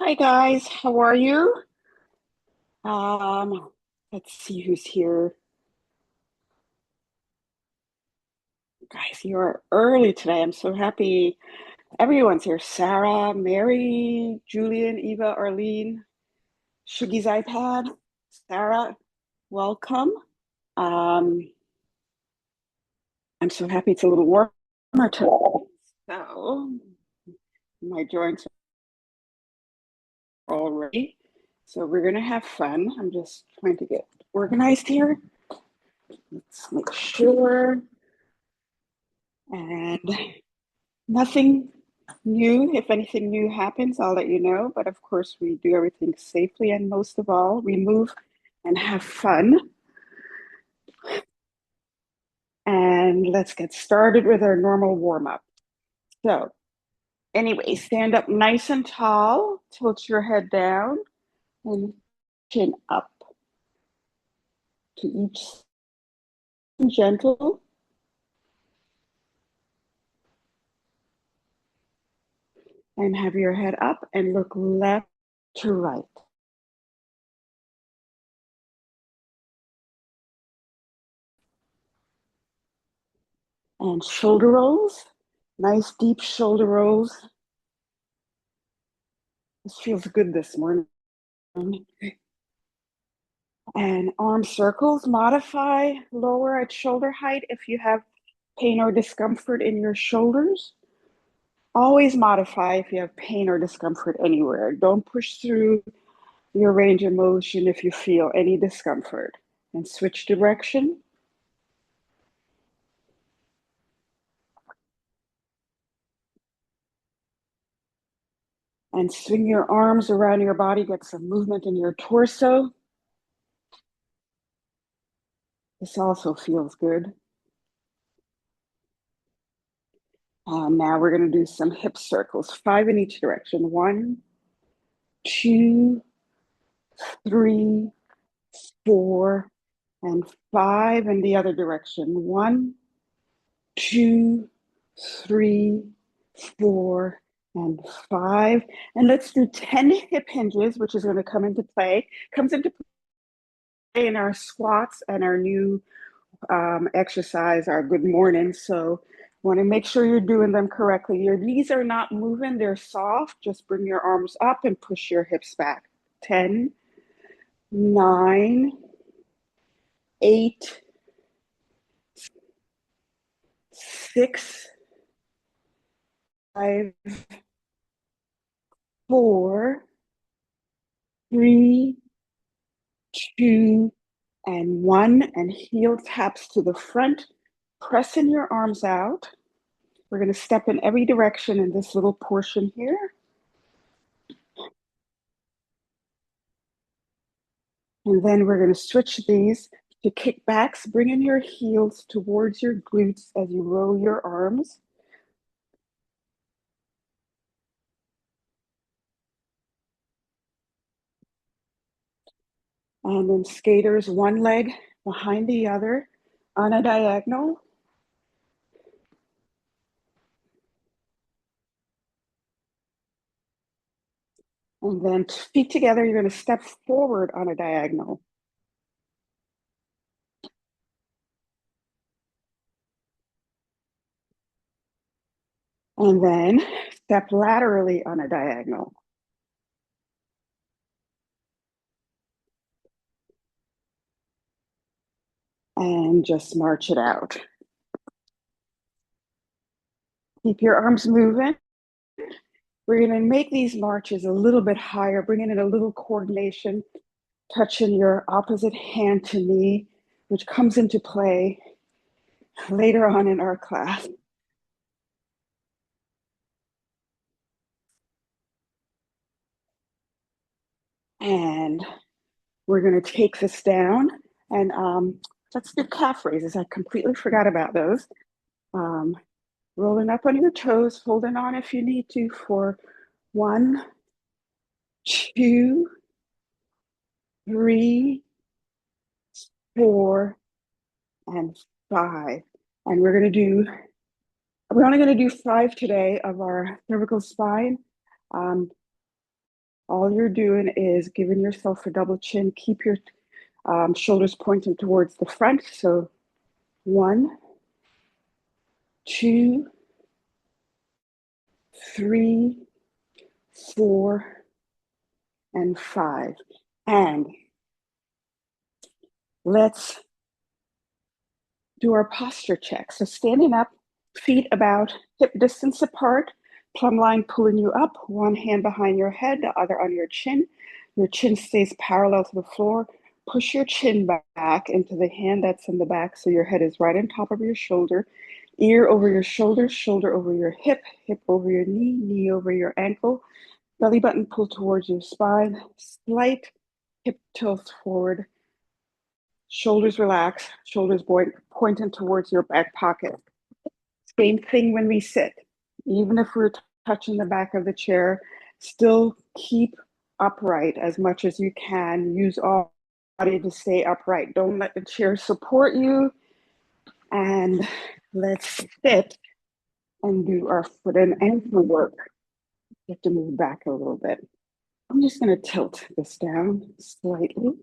Hi guys, how are you? Um, let's see who's here. Guys, you are early today. I'm so happy everyone's here. Sarah, Mary, Julian, Eva, Arlene, Shuggy's iPad. Sarah, welcome. Um, I'm so happy it's a little warmer today. So my joints are all ready. So we're gonna have fun. I'm just trying to get organized here. Let's make sure. And nothing new. If anything new happens, I'll let you know. But of course, we do everything safely. And most of all, we move and have fun. And let's get started with our normal warm up. So, anyway, stand up nice and tall, tilt your head down, and chin up to each gentle. And have your head up and look left to right. And shoulder rolls, nice deep shoulder rolls. This feels good this morning. And arm circles, modify lower at shoulder height if you have pain or discomfort in your shoulders. Always modify if you have pain or discomfort anywhere. Don't push through your range of motion if you feel any discomfort. And switch direction. And swing your arms around your body, get some movement in your torso. This also feels good. Now we're going to do some hip circles, 5 in each direction. 1, 2, 3, 4, and 5 in the other direction. 1, 2, 3, 4, and 5. And let's do 10 hip hinges, which is going to comes into play in our squats and our new exercise, our good morning. So want to make sure you're doing them correctly. Your knees are not moving, they're soft. Just bring your arms up and push your hips back. 10, 9, 8, 6, 5, 4, 3, 2, and 1. And heel taps to the front. Pressing your arms out. We're going to step in every direction in this little portion here. And then we're going to switch these to kickbacks, bringing your heels towards your glutes as you roll your arms. And then skaters, one leg behind the other on a diagonal. And then feet together, you're going to step forward on a diagonal. And then step laterally on a diagonal. And just march it out. Keep your arms moving. We're going to make these marches a little bit higher, bringing in a little coordination, touching your opposite hand to knee, which comes into play later on in our class. And we're going to take this down and let's do calf raises. I completely forgot about those. Rolling up on your toes, holding on if you need to for 1, 2, 3, 4, and 5. And we're only going to do 5 today of our cervical spine. Um, All you're doing is giving yourself a double chin. Keep your shoulders pointing towards the front. So 1, 2, 3, 4, and 5. And let's do our posture check. So standing up, feet about hip distance apart, plumb line pulling you up, one hand behind your head, the other on your chin. Your chin stays parallel to the floor. Push your chin back into the hand that's in the back so your head is right on top of your shoulder. Ear over your shoulder, shoulder over your hip, hip over your knee, knee over your ankle. Belly button pull towards your spine. Slight hip tilt forward. Shoulders relax, shoulders pointing towards your back pocket. Same thing when we sit. Even if we're touching the back of the chair, still keep upright as much as you can. Use all body to stay upright. Don't let the chair support you. And let's sit and do our foot and ankle work. You have to move back a little bit. I'm just going to tilt this down slightly.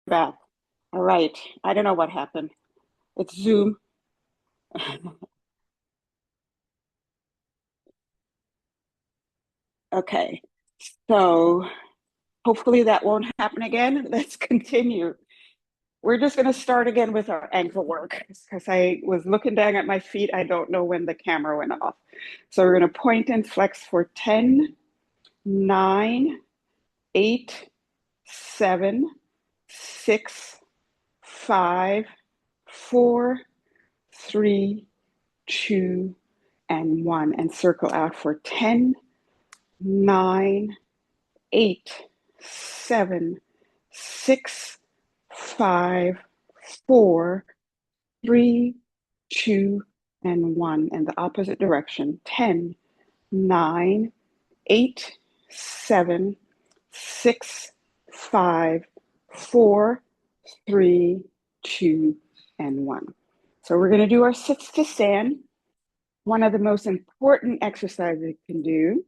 Back. All right. I don't know what happened. It's Zoom. Okay. So hopefully that won't happen again. Let's continue. We're just going to start again with our ankle work because I was looking down at my feet. I don't know when the camera went off. So we're going to point and flex for 10, 9, 8, 7, 6, 5, 4, 3, 2, and 1. And circle out for 10, 9, 8, 7, 6, 5, 4, 3, 2, and 1. And the opposite direction. 10, 9, 8, 7, 6, 5, 4, 3, 2, and 1. So we're going to do our sits to stand. One of the most important exercises you can do.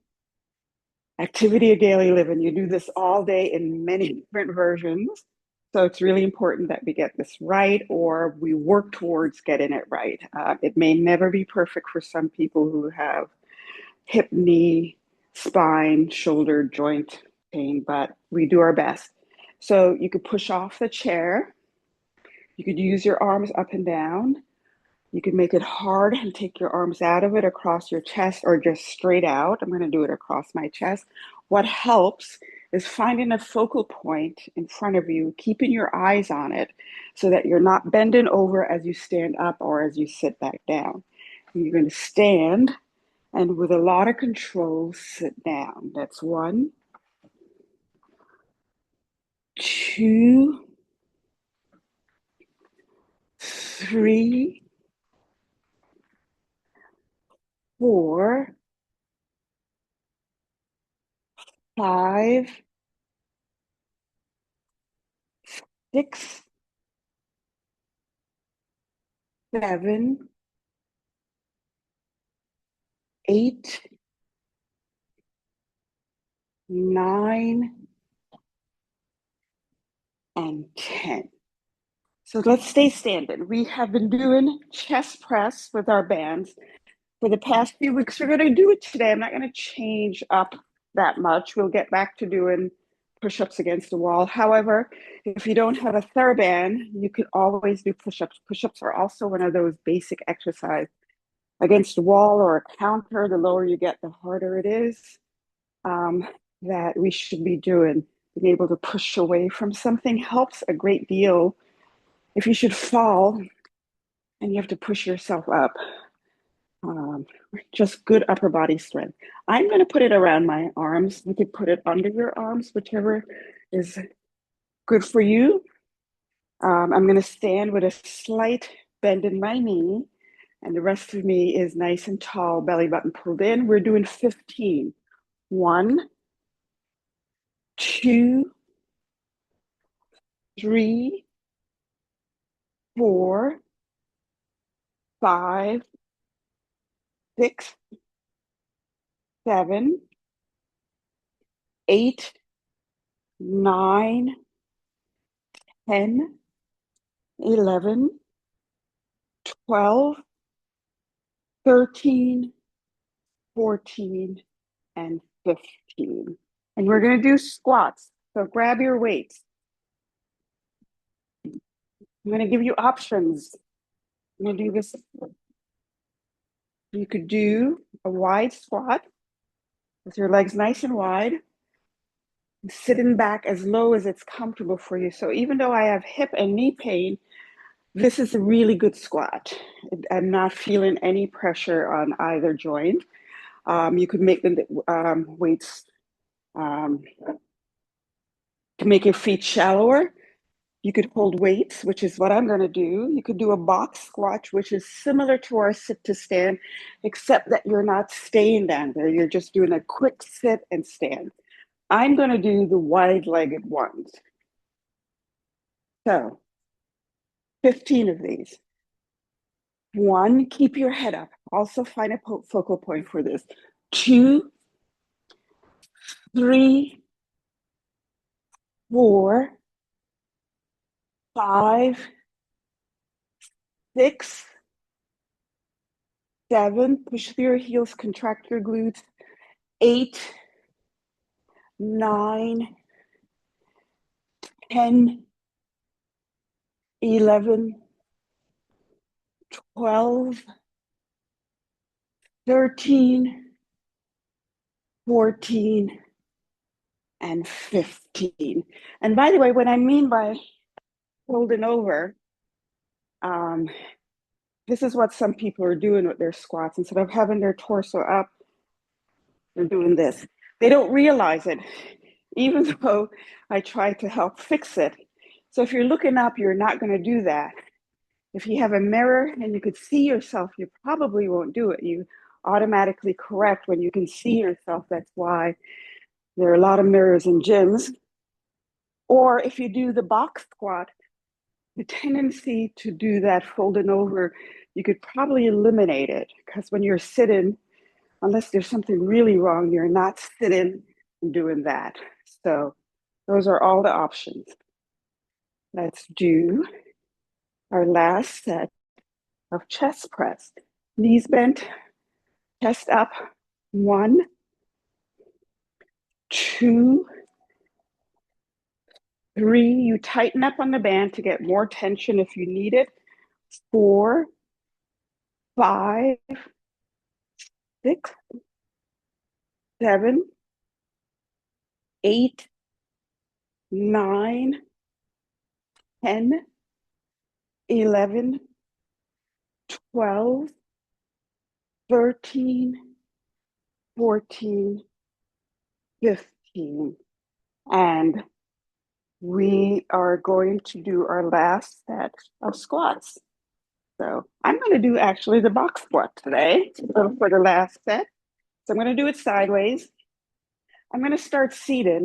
Activity of daily living. You do this all day in many different versions. So it's really important that we get this right or we work towards getting it right. It may never be perfect for some people who have hip, knee, spine, shoulder, joint pain, but we do our best. So you could push off the chair. You could use your arms up and down. You can make it hard and take your arms out of it across your chest or just straight out. I'm going to do it across my chest. What helps is finding a focal point in front of you, keeping your eyes on it so that you're not bending over as you stand up or as you sit back down. And you're going to stand and with a lot of control, sit down. That's 1, 2, 3, 4, 5, 6, 7, 8, 9, and 10. So let's stay standing. We have been doing chest press with our bands for the past few weeks. We're going to do it today. I'm not going to change up that much. We'll get back to doing push-ups against the wall. However, if you don't have a TheraBand, you can always do push-ups. Push-ups are also one of those basic exercises against the wall or a counter. The lower you get, the harder it is. That we should be doing. Being able to push away from something helps a great deal. If you should fall and you have to push yourself up, just good upper body strength. I'm going to put it around my arms. You could put it under your arms, whichever is good for you. I'm going to stand with a slight bend in my knee, and the rest of me is nice and tall, belly button pulled in. We're doing 15. 1, 2, 3, 4, 5, 6, 7, 8, 9, 10, 11, 12, 13, 14, and 15. And we're going to do squats. So grab your weights. I'm going to give you options. I'm going to do this. You could do a wide squat with your legs nice and wide, sitting back as low as it's comfortable for you. So even though I have hip and knee pain, this is a really good squat. I'm not feeling any pressure on either joint. You could make the weights to make your feet shallower. You could hold weights, which is what I'm going to do. You could do a box squat, which is similar to our sit to stand, except that you're not staying down there. You're just doing a quick sit and stand. I'm going to do the wide-legged ones. So 15 of these. 1, keep your head up. Also find a focal point for this. 2, 3, 4, 5, 6, 7, push through your heels, contract your glutes. 8, 9, 10, 11, 12, 13, 14, and 15. And by the way, what I mean by folding over, this is what some people are doing with their squats. Instead of having their torso up, they're doing this. They don't realize it, even though I try to help fix it. So if you're looking up, you're not going to do that. If you have a mirror and you could see yourself, you probably won't do it. You automatically correct when you can see yourself. That's why there are a lot of mirrors in gyms. Or if you do the box squat, the tendency to do that folding over, you could probably eliminate it, because when you're sitting, unless there's something really wrong, you're not sitting and doing that. So those are all the options. Let's do our last set of chest press. Knees bent, chest up. 1, 2, 3. You tighten up on the band to get more tension if you need it. 4, 5, 6, 7, 8, 9, 10, 11, 12, 13, 14, 15. And we are going to do our last set of squats. So I'm going to do actually the box squat today for the last set. So I'm going to do it sideways. I'm going to start seated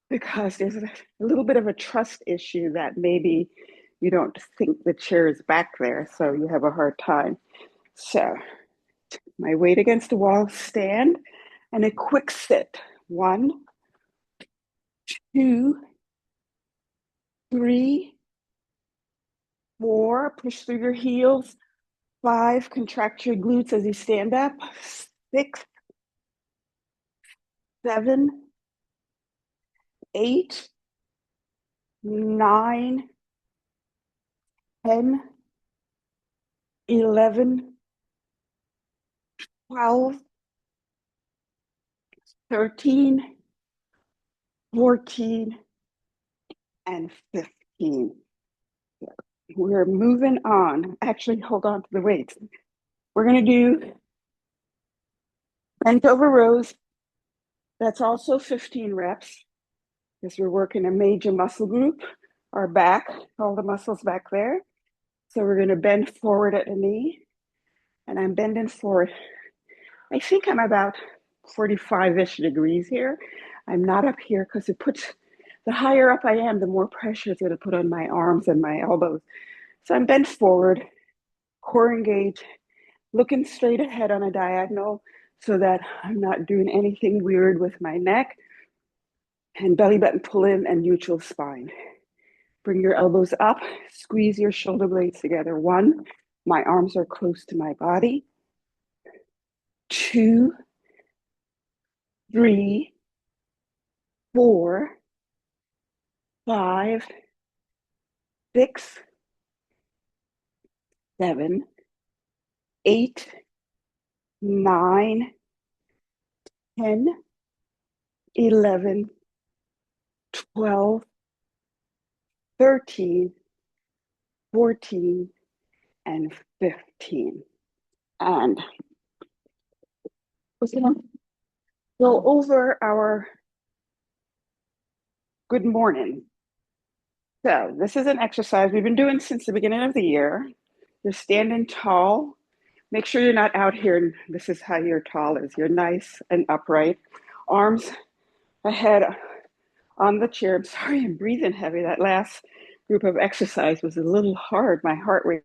because there's a little bit of a trust issue that maybe you don't think the chair is back there, so you have a hard time. So my weight against the wall, stand, and a quick sit. 1, 2, 3, 4. Push through your heels. 5, contract your glutes as you stand up. 6, 7, 8, 9, 10, 11, 12, 13, 14, and 15. We're moving on. Actually, hold on to the weights. We're going to do bent over rows. That's also 15 reps because we're working a major muscle group, our back, all the muscles back there. So we're going to bend forward at the knee, and I'm bending forward. I think I'm about 45-ish degrees here. I'm not up here because it puts, the higher up I am, the more pressure it's going to put on my arms and my elbows. So I'm bent forward, core engaged, looking straight ahead on a diagonal so that I'm not doing anything weird with my neck, and belly button pull in and neutral spine. Bring your elbows up, squeeze your shoulder blades together. 1, my arms are close to my body. 2, 3, 4, 5, 6, 7, 8, 9, 10, 11, 12, 13, 14, and 15. And we're going to go over our good morning. So this is an exercise we've been doing since the beginning of the year. You're standing tall. Make sure you're not out here, and this is how your tall is. You're nice and upright. Arms ahead on the chair. I'm sorry, I'm breathing heavy. That last group of exercise was a little hard. My heart rate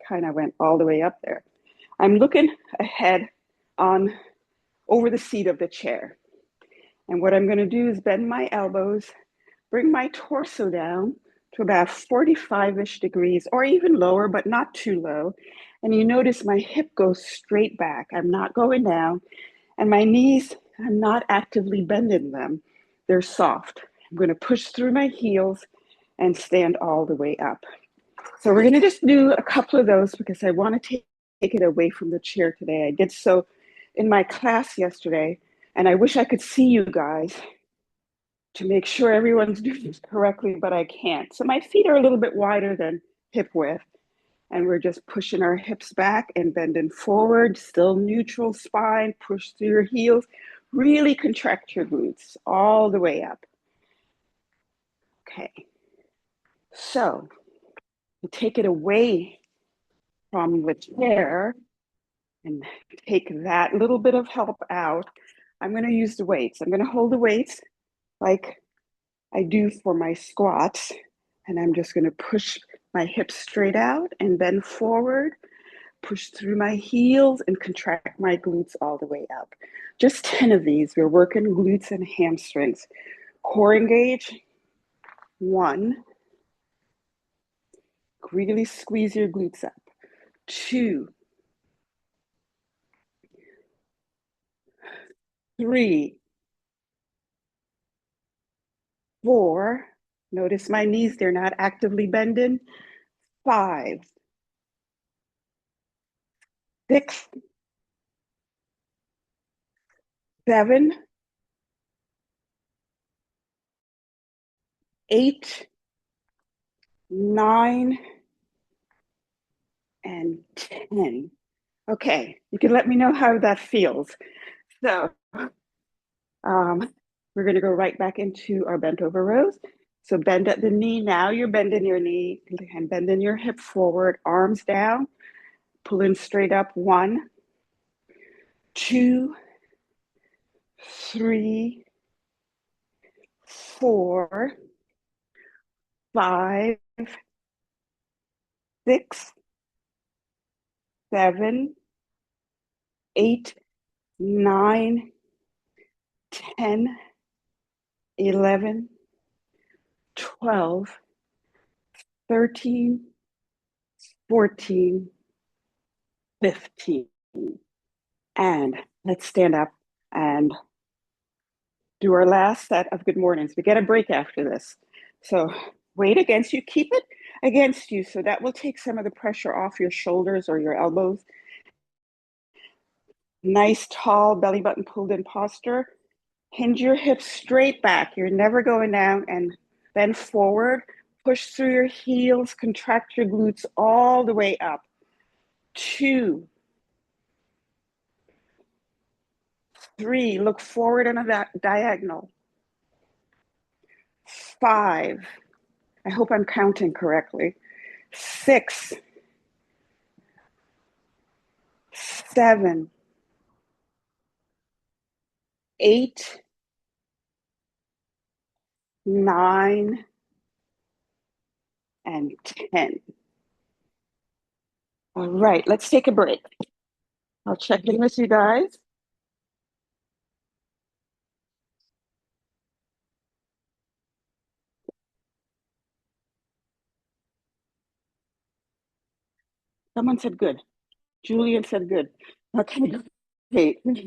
kind of went all the way up there. I'm looking ahead on over the seat of the chair. And what I'm going to do is bend my elbows, bring my torso down to about 45-ish degrees, or even lower, but not too low. And you notice my hip goes straight back. I'm not going down. And my knees, I'm not actively bending them. They're soft. I'm going to push through my heels and stand all the way up. So we're going to just do a couple of those because I want to take it away from the chair today. I did so in my class yesterday, and I wish I could see you guys to make sure everyone's doing this correctly, but I can't. So my feet are a little bit wider than hip width, and we're just pushing our hips back and bending forward, still neutral spine, push through your heels, really contract your glutes all the way up. Okay, so to take it away from the chair and take that little bit of help out, I'm going to use the weights. I'm going to hold the weights like I do for my squats, and I'm just going to push my hips straight out and bend forward, push through my heels and contract my glutes all the way up. Just 10 of these. We're working glutes and hamstrings. Core engage. 1. Really squeeze your glutes up. 2. 3. 4. Notice my knees, they're not actively bending. 5. 6. 7. 8. 9. And 10. Okay, you can let me know how that feels. So we're going to go right back into our bent over rows. So bend at the knee. Now you're bending your knee and bending your hip forward, arms down, pulling straight up. 1, 2, 3, 4, 5, 6, 7, 8, 9, 10, 11, 12, 13, 14, 15. And let's stand up and do our last set of good mornings. We get a break after this. So weight against you, keep it against you. So that will take some of the pressure off your shoulders or your elbows. Nice, tall belly button pulled in posture. Hinge your hips straight back. You're never going down, and bend forward. Push through your heels, contract your glutes all the way up. 2, 3, look forward on a diagonal. 5, I hope I'm counting correctly. 6, 7, 8, 9, and 10. All right, let's take a break. I'll check in with you guys. Someone said good. Julian said good. Okay, great. Let's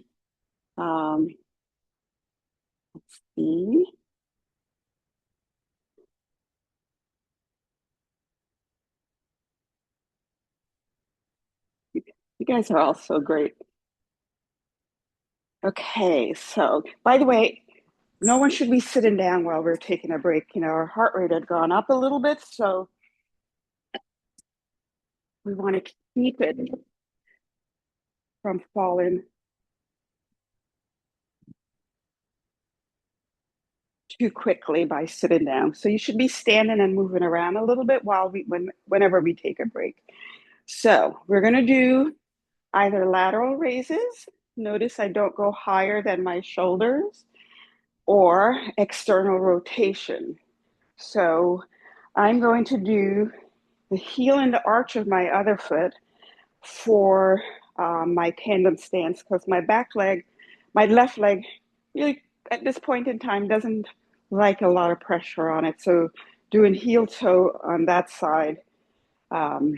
see. You guys are all so great. Okay, so by the way, no one should be sitting down while we're taking a break. You know, our heart rate had gone up a little bit, so we want to keep it from falling too quickly by sitting down. So you should be standing and moving around a little bit whenever we take a break. So we're going to do either lateral raises. Notice I don't go higher than my shoulders, or external rotation. So I'm going to do the heel and the arch of my other foot for my tandem stance, because my left leg really at this point in time doesn't like a lot of pressure on it. So doing heel toe on that side um,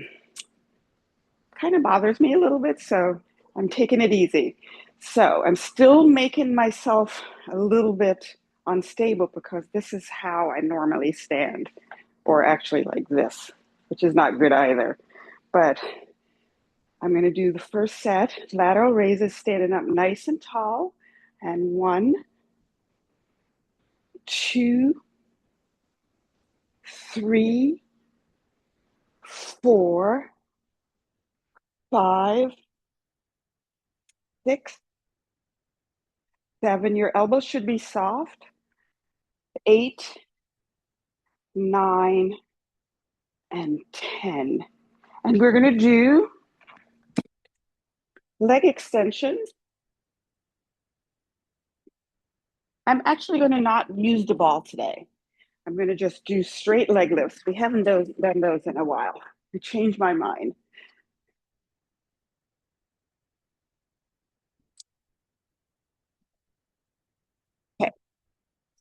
kind of bothers me a little bit. So I'm taking it easy. So I'm still making myself a little bit unstable because this is how I normally stand, or actually like this, which is not good either. But I'm going to do the first set, lateral raises, standing up nice and tall. And 1, 2, 3, 4, 5, 6, 7. Your elbows should be soft. 8, 9, and 10. And we're going to do leg extensions. I'm actually going to not use the ball today. I'm going to just do straight leg lifts. We haven't done those in a while. I changed my mind. Okay,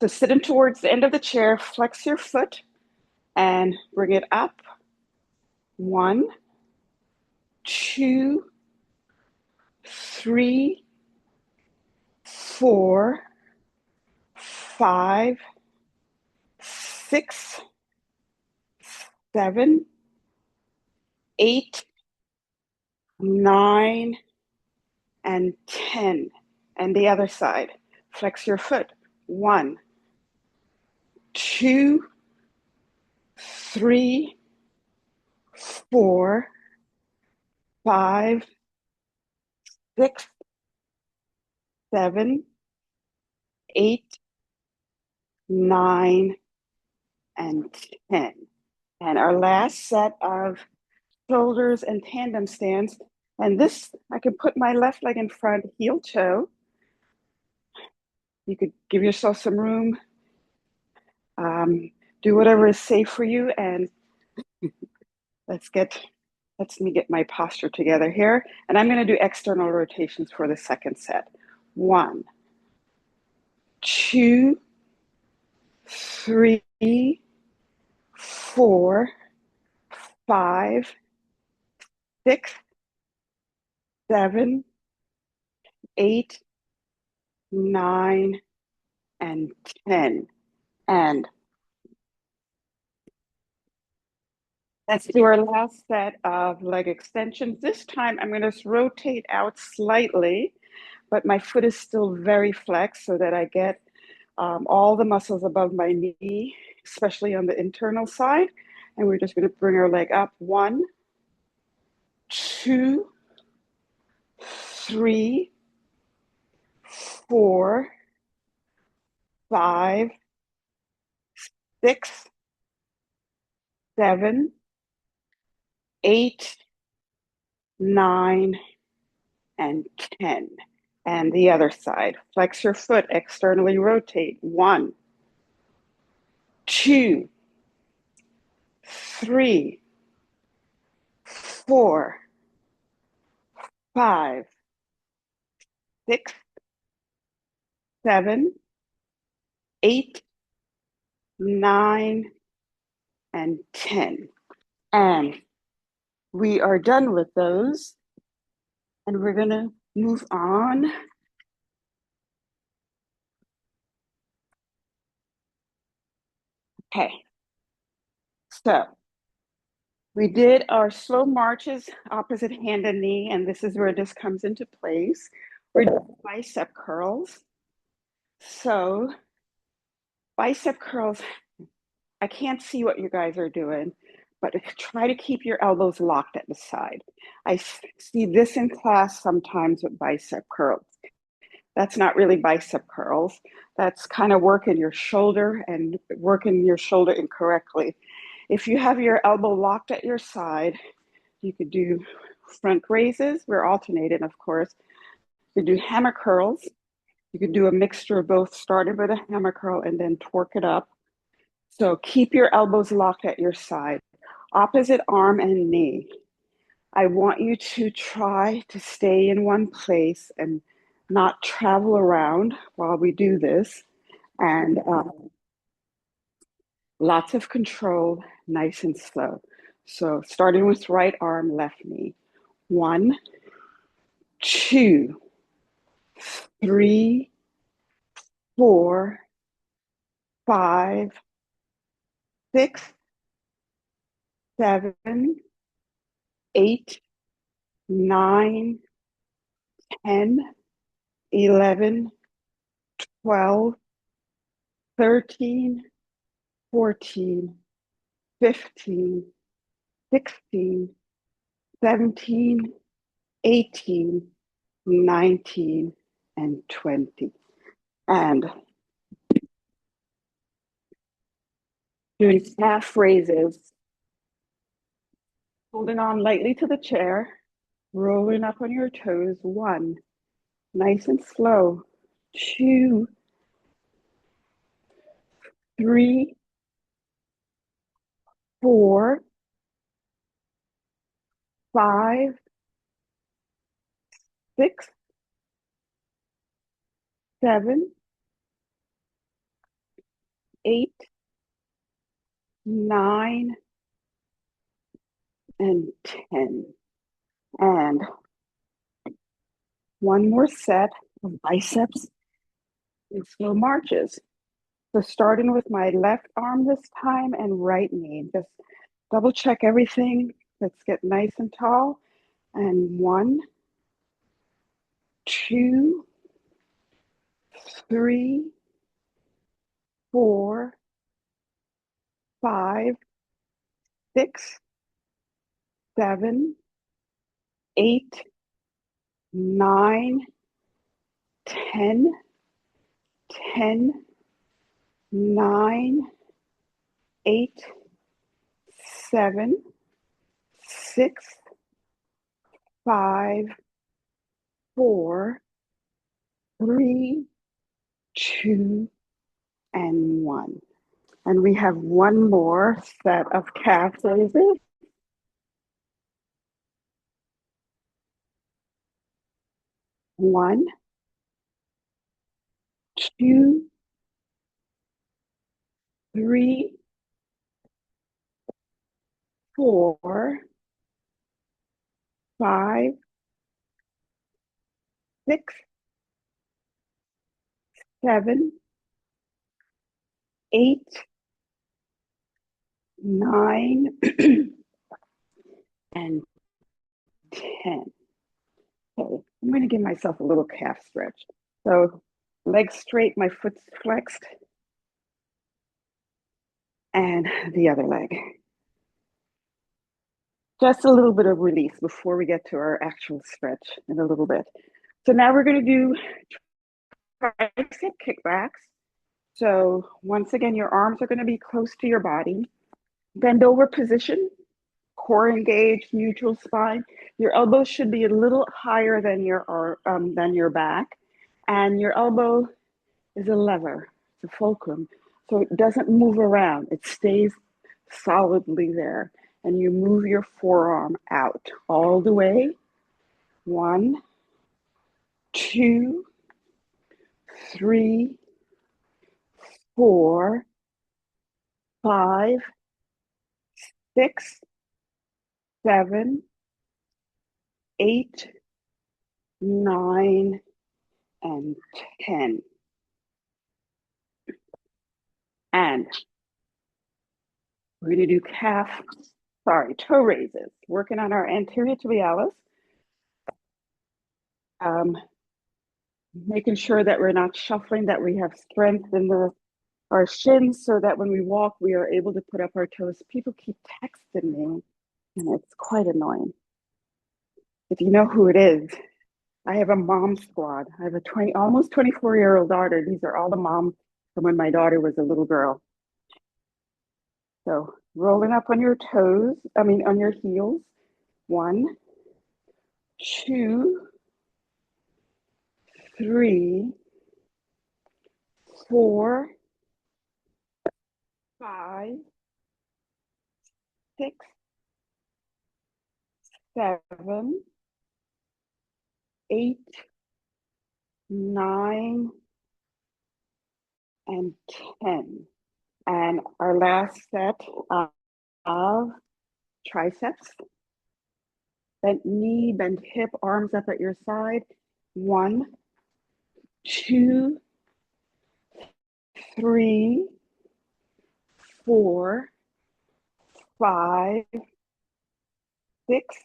so sitting towards the end of the chair, flex your foot and bring it up. 1, 2, 3, 4, 5, 6, 7, 8, 9, and 10. And the other side, flex your foot. 1, 2, 3, 4, 5, 6, 7, 8, 9, and 10. And our last set of shoulders and tandem stands. And this, I can put my left leg in front, heel toe. You could give yourself some room. Do whatever is safe for you. And let's me get my posture together here. And I'm going to do external rotations for the second set. 1, 2, 3, 4, 5, 6, 7, 8, 9, and 10. And let's do our last set of leg extensions. This time I'm going to rotate out slightly, but my foot is still very flexed so that I get all the muscles above my knee, especially on the internal side. And we're just going to bring our leg up. 1, 2, 3, 4, 5, 6, 7, 8, 9, and 10. And the other side. Flex your foot, externally rotate. 1, 2, 3, 4, 5, 6, 7, 8, 9, and 10. And we are done with those. And we're going to move on. Okay. So we did our slow marches, opposite hand and knee, and this is where this comes into place. We're doing bicep curls. So bicep curls, I can't see what you guys are doing, but try to keep your elbows locked at the side. I see this in class sometimes with bicep curls. That's not really bicep curls. That's kind of working your shoulder and working your shoulder incorrectly. If you have your elbow locked at your side, you could do front raises. We're alternating, of course. You could do hammer curls. You could do a mixture of both, starting with a hammer curl and then torque it up. So keep your elbows locked at your side. Opposite arm and knee. I want you to try to stay in one place and not travel around while we do this. And lots of control, nice and slow. So starting with right arm, left knee. 1, 2, 3, 4, 5, 6, 7, 8, 9, 10, 11, 12, 13, 14, 15, 16, 17, 18, 19, and 20. And doing half raises, holding on lightly to the chair, rolling up on your toes. 1, nice and slow. 2, 3, 4, 5, 6, 7, 8, 9, and 10. And one more set of biceps and slow marches. So starting with my left arm this time and right knee. Just double check everything. Let's get nice and tall. And 1, 2, 3, 4, 5, 6, 7, 8, 9, 10, 10, 9, 8, 7, 6, 5, 4, 3, 2, and 1. And we have one more set of calf raises. 1, 2, 3, 4, 5, 6, 7, 8, 9, and 10. Okay, I'm going to give myself a little calf stretch. So legs straight, my foot's flexed, and the other leg. Just a little bit of release before we get to our actual stretch in a little bit. So now we're going to do tricep kickbacks. So once again, your arms are going to be close to your body. Bend over position, core engaged, neutral spine. Your elbows should be a little higher than your back, and your elbow is a lever, it's a fulcrum, so it doesn't move around. It stays solidly there, and you move your forearm out all the way. 1, 2, 3, 4, 5, 6, 7, 8, 9, and 10. And we're going to do toe raises, working on our anterior tibialis, making sure that we're not shuffling, that we have strength in our shins so that when we walk, we are able to put up our toes. People keep texting me, and it's quite annoying. If you know who it is, I have a mom squad. I have a almost 24-year-old daughter. These are all the moms from when my daughter was a little girl. So rolling up on your toes, on your heels. 1, 2, 3, 4, 5, 6, 7, 8, 9, and 10. And our last set of triceps. Bent knee, bent hip, arms up at your side. 1, 2, 3, 4, 5, 6,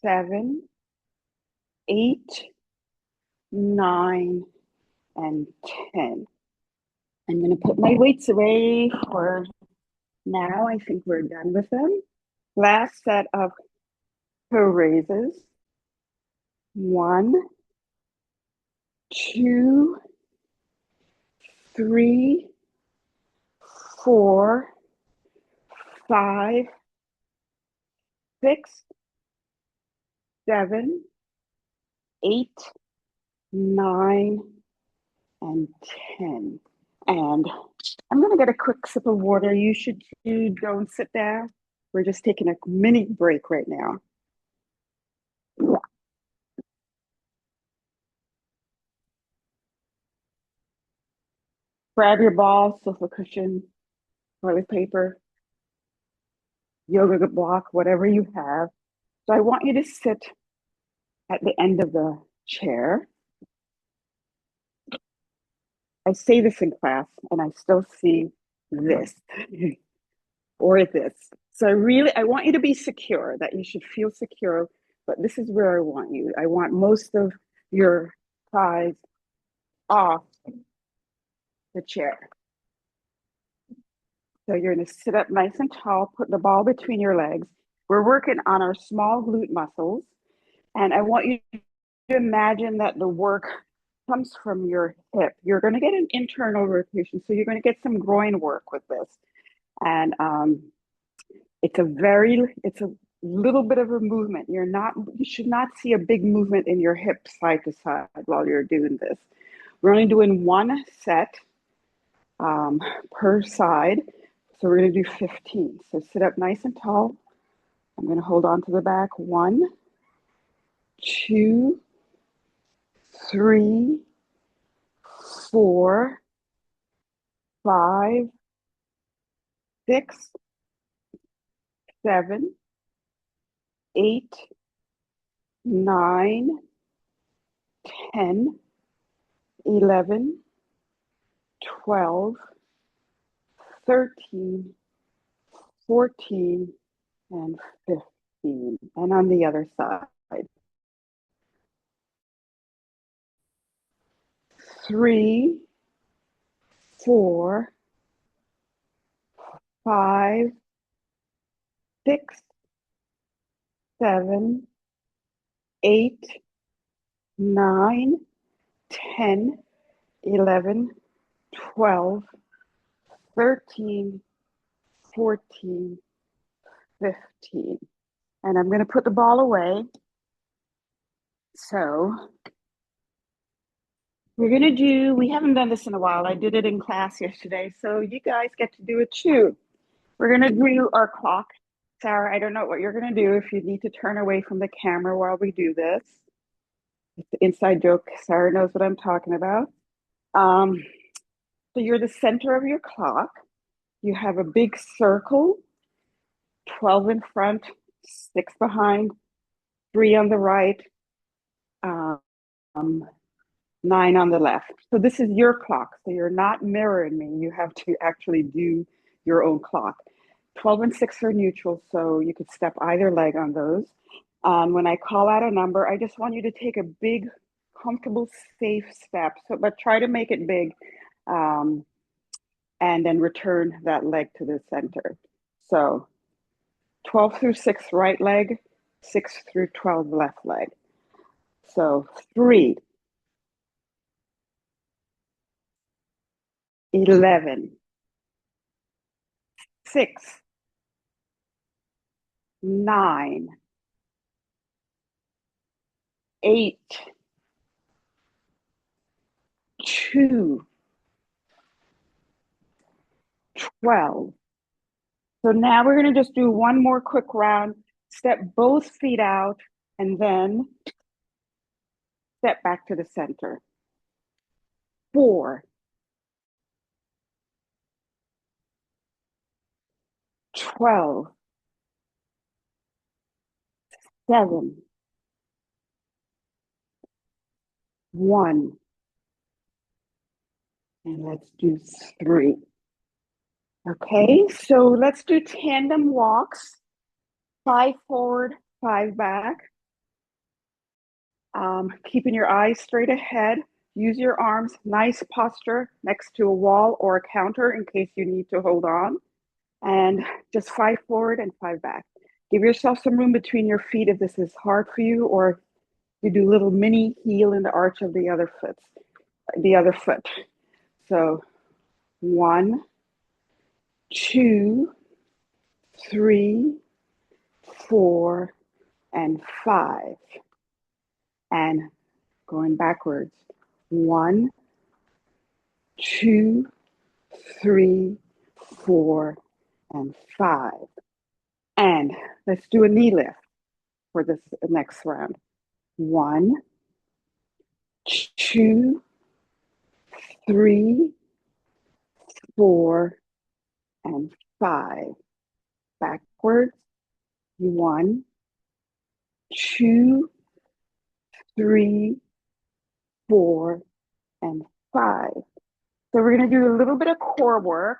7, 8, 9, and 10. I'm going to put my weights away for now. I think we're done with them. Last set of toe raises. 1, 2, 3, 4, 5, 6, 7, 8, 9, and 10. And I'm going to get a quick sip of water. You should too. Don't sit down. We're just taking a mini break right now. Grab your ball, sofa cushion, toilet paper, yoga block, whatever you have. So I want you to sit at the end of the chair. I say this in class and I still see this or this. So I want you to be secure, that you should feel secure, but this is where I want you. I want most of your thighs off the chair. So you're going to sit up nice and tall, put the ball between your legs. We're working on our small glute muscles. And I want you to imagine that the work comes from your hip. You're going to get an internal rotation, so you're going to get some groin work with this. And it's a little bit of a movement. You should not see a big movement in your hip side to side while you're doing this. We're only doing one set per side. So we're going to do 15. So sit up nice and tall. I'm going to hold on to the back. 1, 2, 3, 4, 5, 6, 7, 8, 9, 10, 11, 12, 13, 14, and 15. And on the other side. 3, 4, 5, 6, 7, 8, 9, 10, 11, 12, 13, 14, 15. And I'm going to put the ball away. So we're going to we haven't done this in a while. I did it in class yesterday. So you guys get to do it too. We're going to do our clock. Sarah, I don't know what you're going to do if you need to turn away from the camera while we do this. It's an inside joke. Sarah knows what I'm talking about. So you're the center of your clock. You have a big circle, 12 in front, 6 behind, 3 on the right, 9 on the left. So this is your clock. So you're not mirroring me. You have to actually do your own clock. 12 and 6 are neutral, so you could step either leg on those. When I call out a number, I just want you to take a big, comfortable, safe step. So, but try to make it big, and then return that leg to the center. So 12 through 6 right leg, 6 through 12 left leg. So 3, 11, 6, 9, 8, 2, 12. So now we're going to just do one more quick round. Step both feet out and then step back to the center. 4, 12, 7, 1, and let's do 3. Okay, so let's do tandem walks. 5 forward, 5 back. Keeping your eyes straight ahead. Use your arms, nice posture next to a wall or a counter in case you need to hold on. And just 5 forward and 5 back. Give yourself some room between your feet if this is hard for you, or you do little mini heel in the arch of the other foot. So 1, 2, 3, 4, and 5. And going backwards. 1, 2, 3, 4, and 5. And let's do a knee lift for this next round. 1, 2, 3, 4, and 5. Backwards. 1, 2, 3, 4, and 5. So we're going to do a little bit of core work.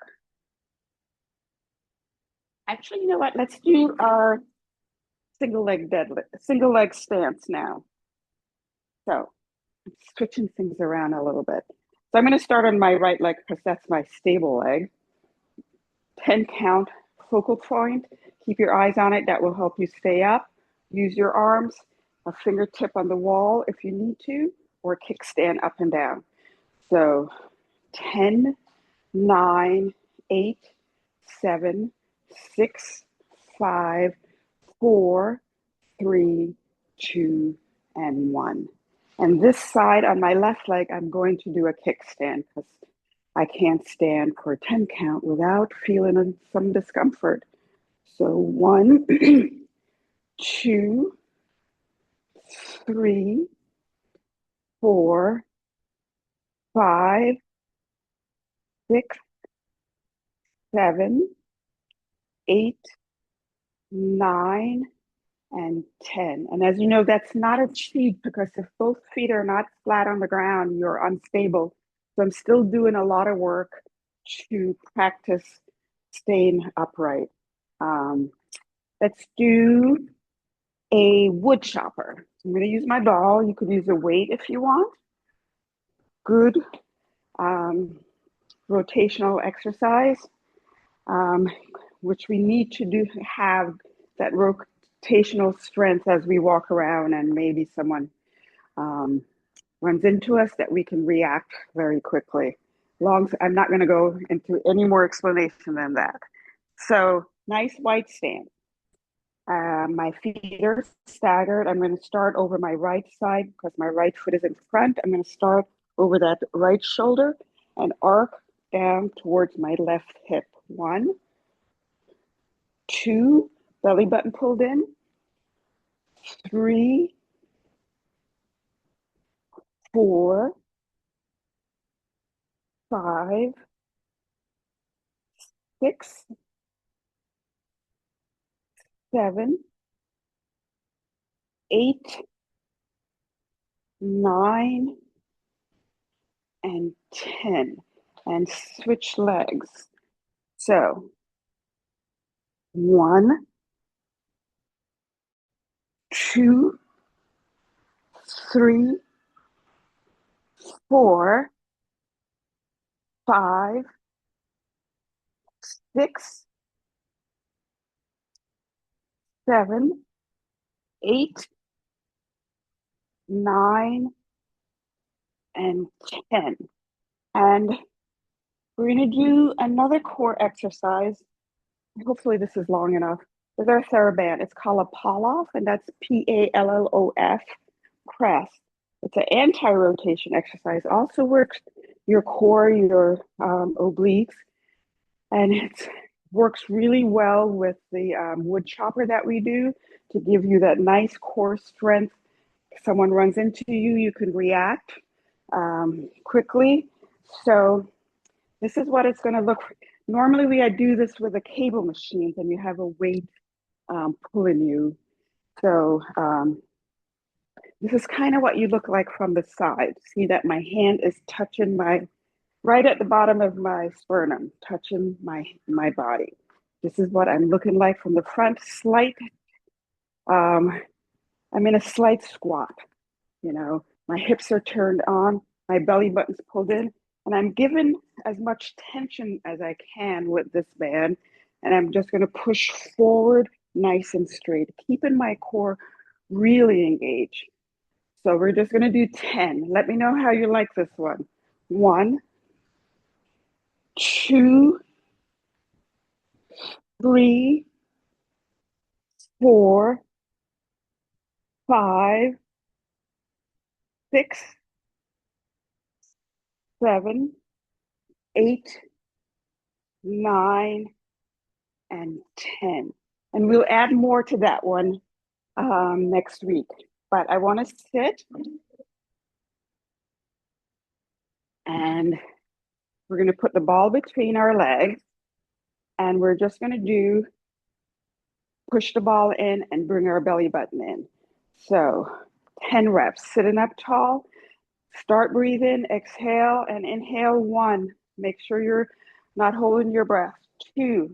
Actually, you know what? Let's do our single leg stance now. So I'm switching things around a little bit. So I'm going to start on my right leg because that's my stable leg. 10 count focal point. Keep your eyes on it. That will help you stay up. Use your arms, a fingertip on the wall if you need to, or kickstand up and down. So 10, 9, 8, 7, 6, 5, 4, 3, 2, and 1. And this side on my left leg, I'm going to do a kickstand because I can't stand for a 10 count without feeling some discomfort. So 1, 2, 3, 4, 5, 6, 7, 8, 9, and 10. And as you know, that's not a cheat because if both feet are not flat on the ground, you're unstable. So I'm still doing a lot of work to practice staying upright. Let's do a wood chopper. I'm going to use my ball. You could use a weight if you want. Good rotational exercise, which we need to do have that rotational strength as we walk around and maybe someone runs into us that we can react very quickly. I'm not going to go into any more explanation than that. So nice white stand. My feet are staggered. I'm going to start over my right side because my right foot is in front. I'm going to start over that right shoulder and arc down towards my left hip. 1, 2, belly button pulled in. 3, 4, 5, 6, 7, 8, 9, and 10. And switch legs. So 1, 2, 3, 4, 5, 6, 7, 8, 9, and 10. And we're going to do another core exercise. Hopefully this is long enough. With our TheraBand, it's called a Pallof, and that's Pallof press. It's an anti-rotation exercise. Also works your core, your obliques, and it works really well with the wood chopper that we do to give you that nice core strength. If someone runs into you, you can react quickly. So this is what it's going to look. Normally, I do this with a cable machine, and you have a weight pulling you. So this is kind of what you look like from the side. See that my hand is touching right at the bottom of my sternum, touching my body. This is what I'm looking like from the front. I'm in a slight squat. My hips are turned on, my belly button's pulled in, and I'm given as much tension as I can with this band. And I'm just going to push forward nice and straight, keeping my core really engaged. So we're just going to do 10. Let me know how you like this one. 1, 2, 3, 4, 5, 6, 7, 8, 9, and 10. And we'll add more to that one next week. But I want to sit and we're going to put the ball between our legs and we're just going to push the ball in and bring our belly button in. So 10 reps, sitting up tall, start breathing, exhale and inhale. 1, make sure you're not holding your breath. 2,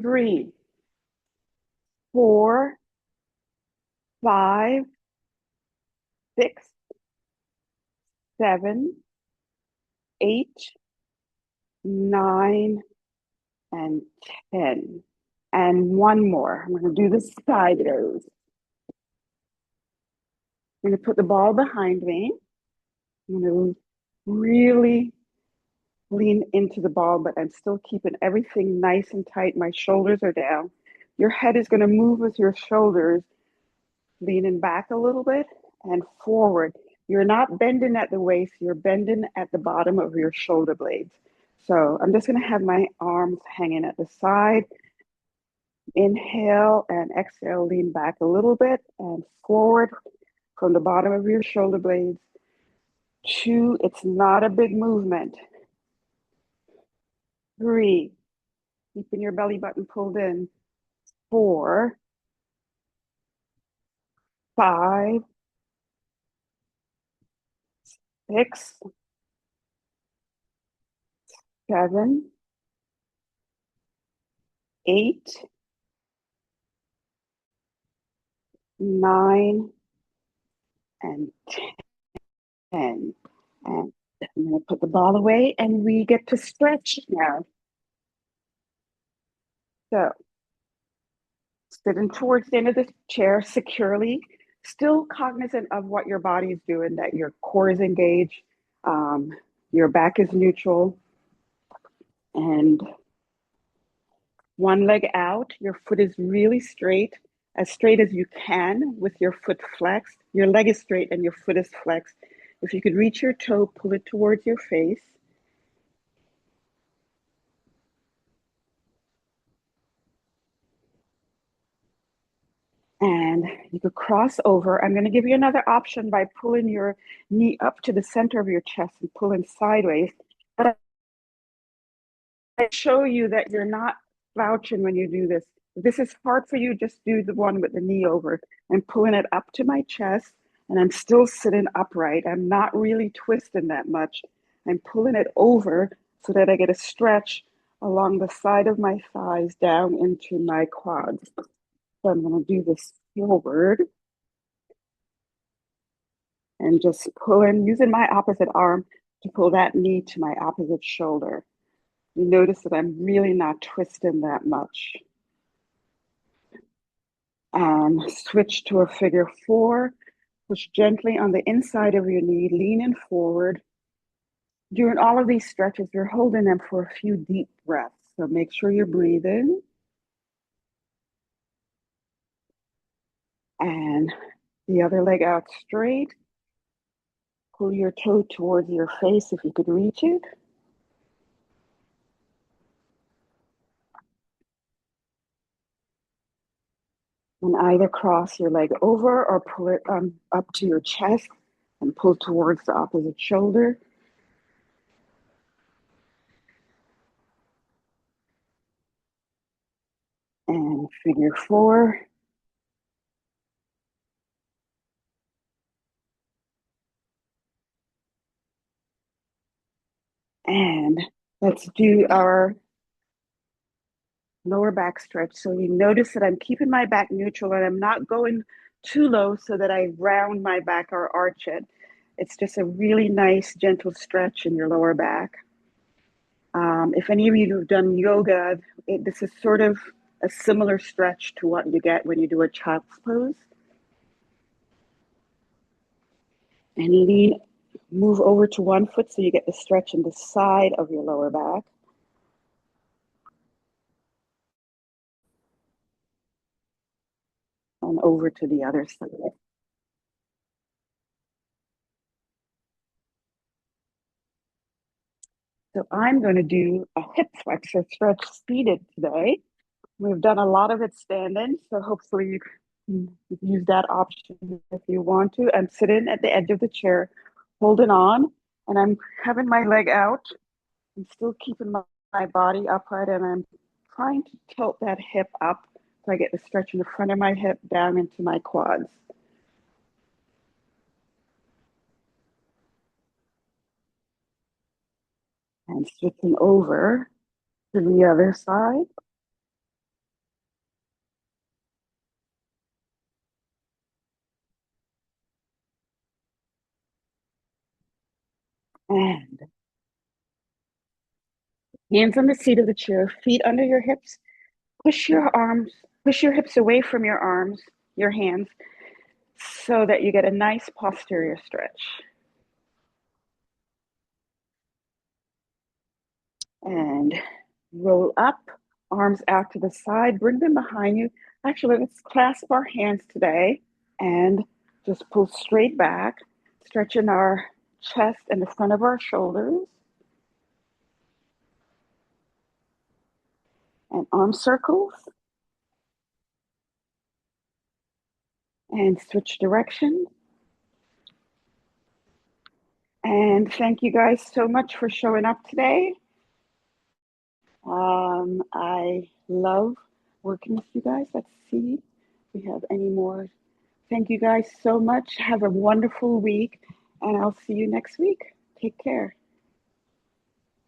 3, 4, 5, 6, 7, 8, 9, and 10. And one more. I'm going to do the side rows. I'm going to put the ball behind me. I'm going to really lean into the ball, but I'm still keeping everything nice and tight. My shoulders are down. Your head is going to move with your shoulders, leaning back a little bit and forward. You're not bending at the waist, you're bending at the bottom of your shoulder blades. So I'm just going to have my arms hanging at the side. Inhale and exhale, lean back a little bit and forward from the bottom of your shoulder blades. 2, it's not a big movement. 3, keeping your belly button pulled in. 4, 5, 6, 7, 8, 9, and 10. And I'm going to put the ball away and we get to stretch now. So sitting towards the end of the chair securely, still cognizant of what your body is doing, that your core is engaged, your back is neutral, and one leg out. Your foot is really straight as you can with your foot flexed. Your leg is straight and your foot is flexed. If you could reach your toe, pull it towards your face. And you could cross over. I'm going to give you another option by pulling your knee up to the center of your chest and pulling sideways. But I show you that you're not slouching when you do this. If this is hard for you, just do the one with the knee over. I'm pulling it up to my chest and I'm still sitting upright. I'm not really twisting that much. I'm pulling it over so that I get a stretch along the side of my thighs down into my quads. So I'm going to do this forward and just pulling, using my opposite arm to pull that knee to my opposite shoulder. You notice that I'm really not twisting that much. And switch to a figure 4. Push gently on the inside of your knee, leaning forward. During all of these stretches, you're holding them for a few deep breaths. So make sure you're breathing. And the other leg out straight. Pull your toe towards your face if you could reach it. And either cross your leg over or pull it up to your chest and pull towards the opposite shoulder. And figure 4. And let's do our lower back stretch. So you notice that I'm keeping my back neutral and I'm not going too low so that I round my back or arch it. It's just a really nice, gentle stretch in your lower back. If any of you have done yoga, this is sort of a similar stretch to what you get when you do a child's pose. And lean, move over to one foot so you get the stretch in the side of your lower back. And over to the other side. So I'm going to do a hip flexor stretch seated today. We've done a lot of it standing, so hopefully you can use that option if you want to. I'm sitting at the edge of the chair, holding on, and I'm having my leg out. I'm still keeping my body upright, and I'm trying to tilt that hip up so I get the stretch in the front of my hip down into my quads. And switching over to the other side. And hands on the seat of the chair, feet under your hips. Push your hips away from your arms, your hands. so that you get a nice posterior stretch. And roll up, arms out to the side, bring them behind you. Actually, let's clasp our hands today and just pull straight back, stretching our chest and the front of our shoulders. And arm circles. And switch direction. And thank you guys so much for showing up today. I love working with you guys. Let's see if we have any more. Thank you guys so much. Have a wonderful week, and I'll see you next week. Take care.